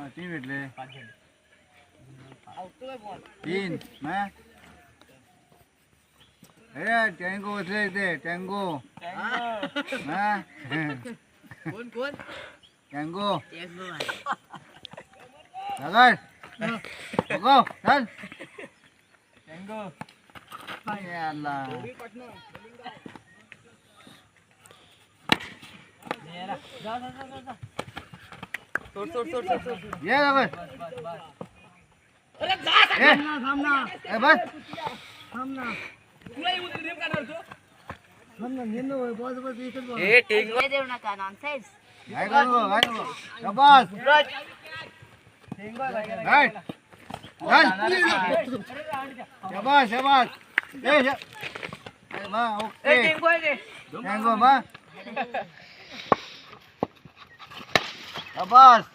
तीन भेटले तीन टँगो बसले इथे टँगो कोण टँगो चल टँगो याला ये बस देऊ नका नॉनसेन्स काय करू शाबास शाबास शाबास ओके टँगो शाबास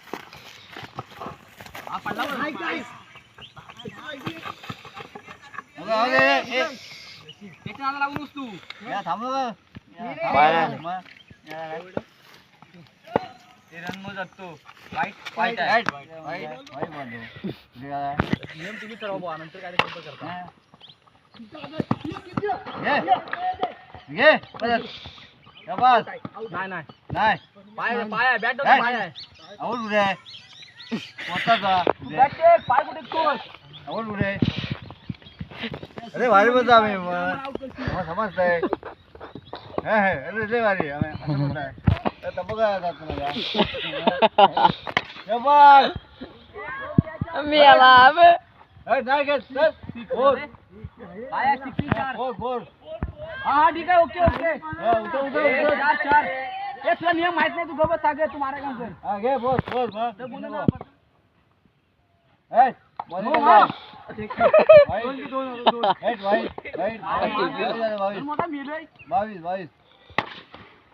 तुम्ही ठरवा नंतर काय करता नाही पाय बॅट पाय आहे आवड उडे कोणता पाय कुठे तोच आवड उडे अरे भारी बोलतो आम्ही समजतंय अरे लय भारी असं बोलताय बघा जातो मी आला नाही घेत हा ठीक आहे ओके चार तुला नियम माहित नाही तू गबत सांगे तू मारा काम कर घे बोल बावीस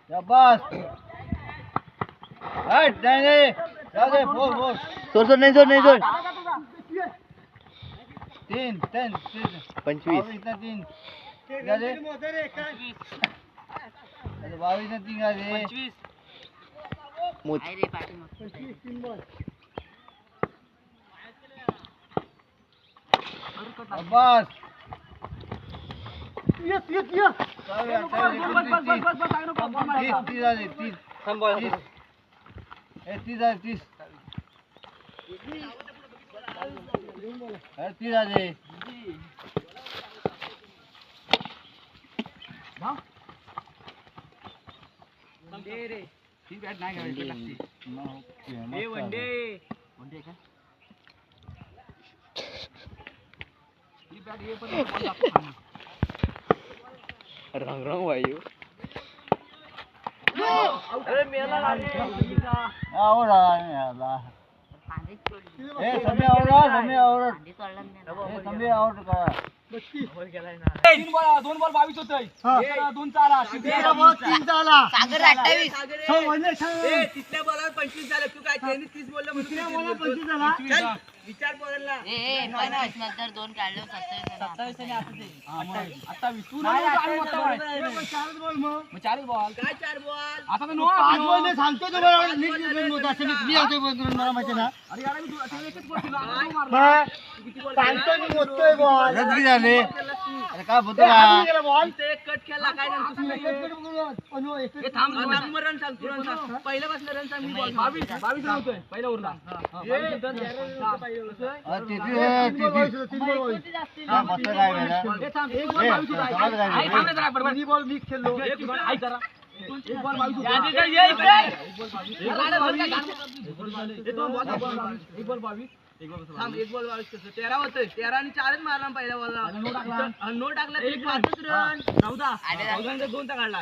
शाबास सोड नाही तीन 25 तीन झाले 22 तीन झाले शाबास रंग वायू अरे मेला दोन बॉल 22 होतय 2 चाला 3 झाला सागर 28 तिसऱ्या बॉलवर 25 झाले तू काय त्यांनी 30 बोललं तिसऱ्या बॉलवर 25 झाला विचार बोलला 25 नंतर 2 काढले 27 आता 20 तू नाही चार बॉल काय 4 बॉल आता तर 5 बॉल सांगतो तो बरोबर मी मला माहिती ना अरे यार मी एकच बॉल दिला सांगतो मी मोजतोय बॉल रद्दी झाले अरे काय बोलतो का बॉल ते कट केला काय हे थांब नंबर रन सांग तुरंत पहिल्या बसला रन सांग मी बॉल 22 रन होतोय पहिला ओव्हरला एक बॉल 22 13 होतोय 13 आणि 4च मारला पहिल्या बॉलला नो टाकला तरी 5च रन 14 2 तर काढला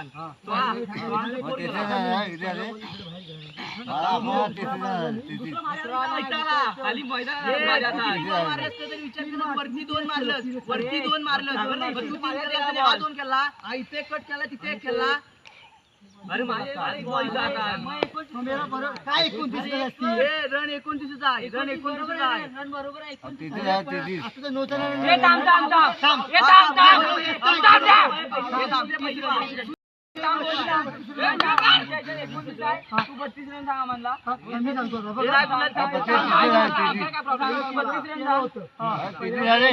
खाली मैदान वरती 2 मारलं तू 2 केला इथे कट केला तिथे एक केला अरे माझे एक बॉल जाता मेरा बरोबर काय 29 असतील रन 29 आहे रन 29 आहे रन बरोबर आहे. 33 आहे 33 आता तर नव्हतं हे थांब थांब थांब हे थांब थांब हे थांब तू 32 रन सांगा म्हणला मी सांगतो हे राय तुला काय झाले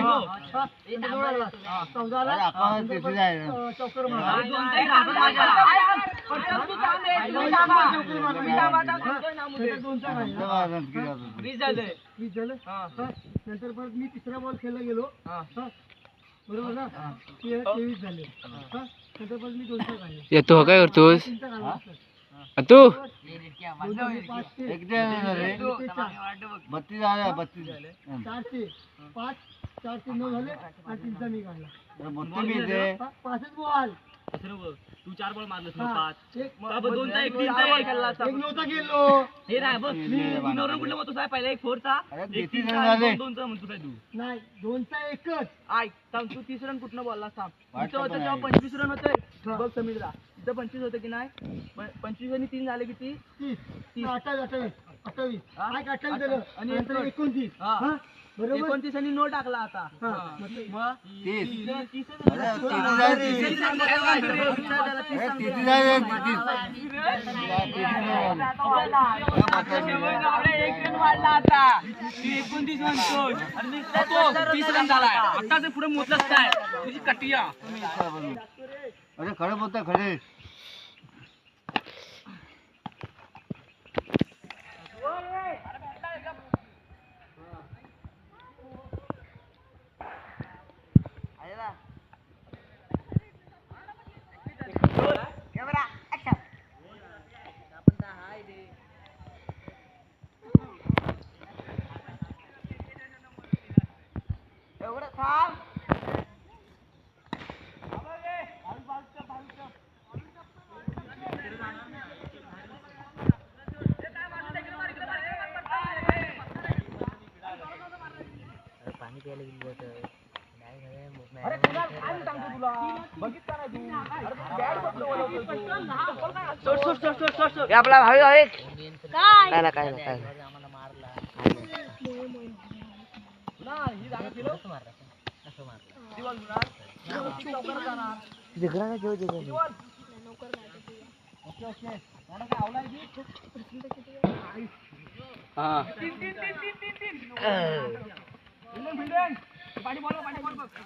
14 ला आपण 33 आहे चौकर नंतर परत मी तिसरा बॉल खेळला गेलो बरोबर ना 23 झाले नंतर परत मी 2 काढले येतो काय करतोस 3 काढला तू 2 32 झाले 32 झाले 4 चे 5 4 चे 9 झाले आणि 3 चा मी काढला मी इथे 5च बॉल तू 4 बॉल मारलास हा. पाच एक दोनचा एक तीनचा एक खेळला एक नव्हता गेलो हे नाही बघ तीन रन कुठला म्हणतो साहेब पहिला एक फोरचा अरे, एक 33 तीनचा, झाले. दोनचा म्हणतो काय तू नाही 2चा एकच ऐक थांब तू 30 रन कुठनं बोलला सांग वाटतं इथं होतं पण तेव्हा आहे. 25 रन होते बघ समीरला इथं 25 होतं की नाही 25 आणि 3 झाले किती 30 28 28 28 हा? काय 28 झालं आणि नंतर 29 हा. हा बरोबर 29 आणि नो टाकला आता हा. मग 30 तीस अरे, 30 झाले, 30. अरे, 30 झाले, 30. एक रन वाढला आता 29 म्हणतोय आणि मी तो 30 रन झालाय आता ते पुढे मोजलंच काय तुझी कटिया अरे खडे बोलता खडे आपला भाई आहे काय ना काय ना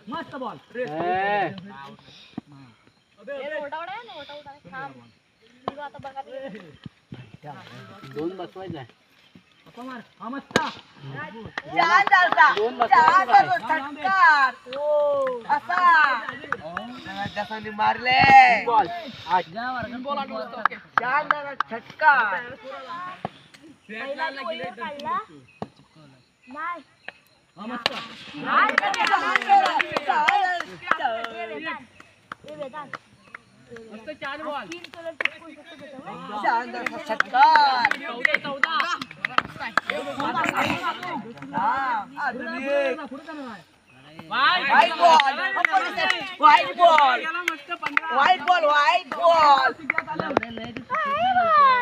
मस्त बॉल दोन बसवायचा हा मस्त मारले बॉल छटका हा मस्त मस्त 4 बॉल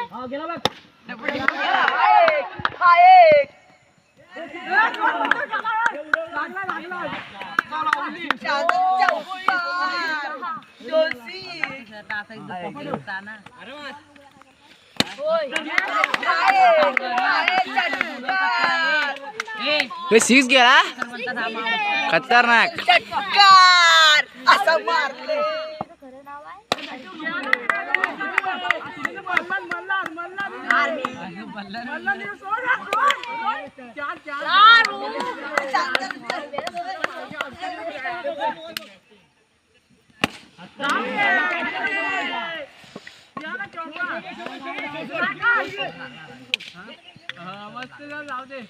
15 गेला बघ सिक्स गेला खतरनाक असं मारले मस्त जाऊ दे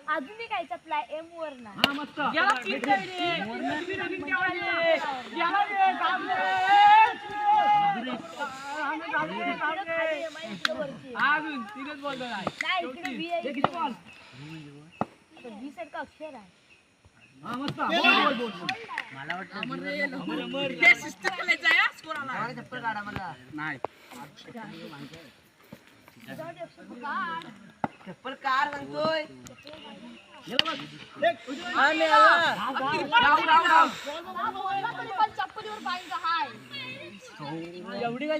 अजून काय चपलाय एम वर ना हा मस्त अजून तीनच बॉल नाही इकडे बी आहे किती बॉल आता बी सारखा अक्षर आहे हा, मस्त. बोल, बोल, बोल, बोल. हे शिस्त खेळायचं आहे, हा, score आला. चप्पल कार सांगतोय चप्पलीवर पाहिजे हाय एवढी काय